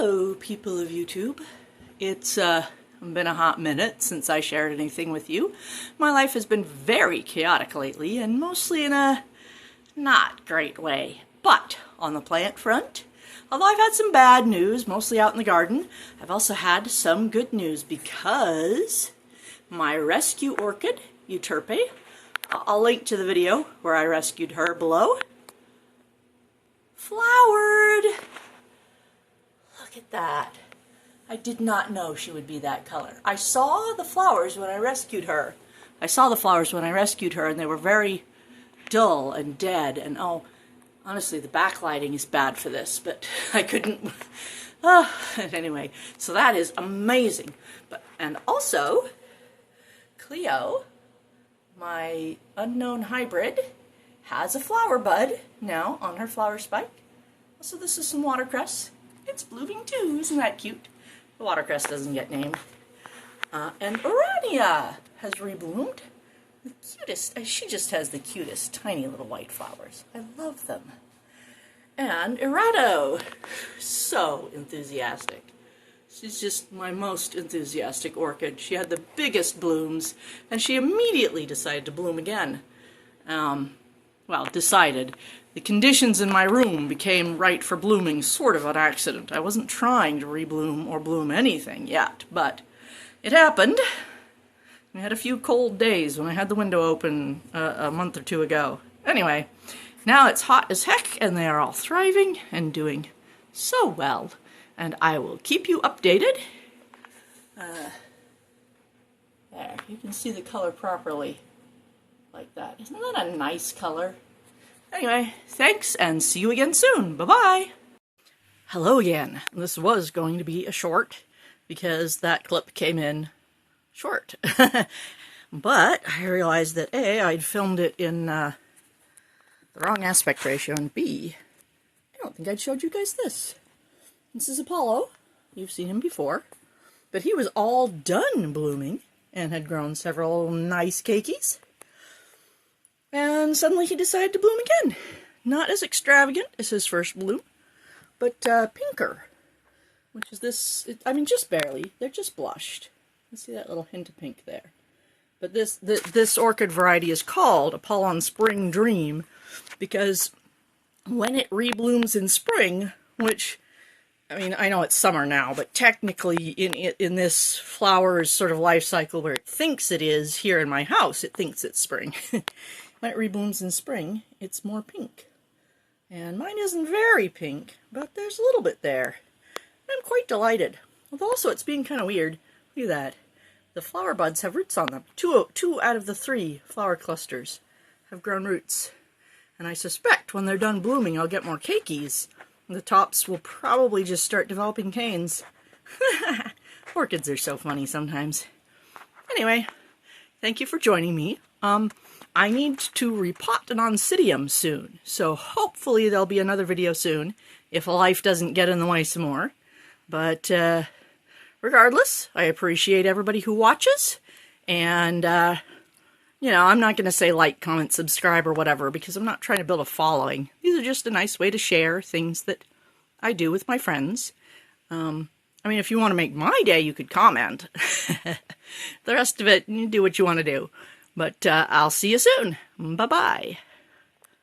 Hello, people of YouTube. It's been a hot minute since I shared anything with you. My life has been very chaotic lately, and mostly in a not great way. But on the plant front, although I've had some bad news, mostly out in the garden, I've also had some good news because my rescue orchid, Euterpe, I'll link to the video where I rescued her below, flowered. Look at that. I did not know she would be that color. I saw the flowers when I rescued her. And they were very dull and dead. And oh, honestly, the backlighting is bad for this, but I couldn't. Anyway, so that is amazing. And also, Cleo, my unknown hybrid, has a flower bud now on her flower spike. So this is some watercress. It's blooming too, isn't that cute? The watercress doesn't get named. And Urania has rebloomed. The cutest, she just has the cutest tiny little white flowers. I love them. And Irado, so enthusiastic. She's just my most enthusiastic orchid. She had the biggest blooms, and she immediately decided to bloom again. Well, decided. The conditions in my room became right for blooming sort of on accident. I wasn't trying to rebloom or bloom anything yet, but it happened. We had a few cold days when I had the window open a month or two ago. Anyway, now it's hot as heck, and they are all thriving and doing so well. And I will keep you updated. There, you can see the color properly. Like that. Isn't that a nice color? Anyway, thanks, and see you again soon. Bye-bye. Hello again. This was going to be a short, because that clip came in short. But I realized that A, I'd filmed it in the wrong aspect ratio, and B, I don't think I'd showed you guys this. This is Apollo. You've seen him before. But he was all done blooming, and had grown several nice cakeys. And suddenly he decided to bloom again. Not as extravagant as his first bloom, but pinker. Which is this, I mean, just barely. They're just blushed. You see that little hint of pink there. But this orchid variety is called Apollon Spring Dream because when it reblooms in spring, which, I mean, I know it's summer now, but technically in this flower's sort of life cycle where it thinks it is, here in my house, it thinks it's spring. When it reblooms in spring, it's more pink. And mine isn't very pink, but there's a little bit there. I'm quite delighted. Although also it's being kind of weird. Look at that. The flower buds have roots on them. Two out of the 3 flower clusters have grown roots. And I suspect when they're done blooming, I'll get more cakeys. The tops will probably just start developing canes. Orchids are so funny sometimes. Anyway, thank you for joining me. I need to repot an oncidium soon, so hopefully there'll be another video soon, if life doesn't get in the way some more. But regardless, I appreciate everybody who watches, and you know, I'm not going to say like, comment, subscribe, or whatever, because I'm not trying to build a following. These are just a nice way to share things that I do with my friends. I mean, if you want to make my day, you could comment. The rest of it, you do what you want to do. But I'll see you soon. Bye-bye.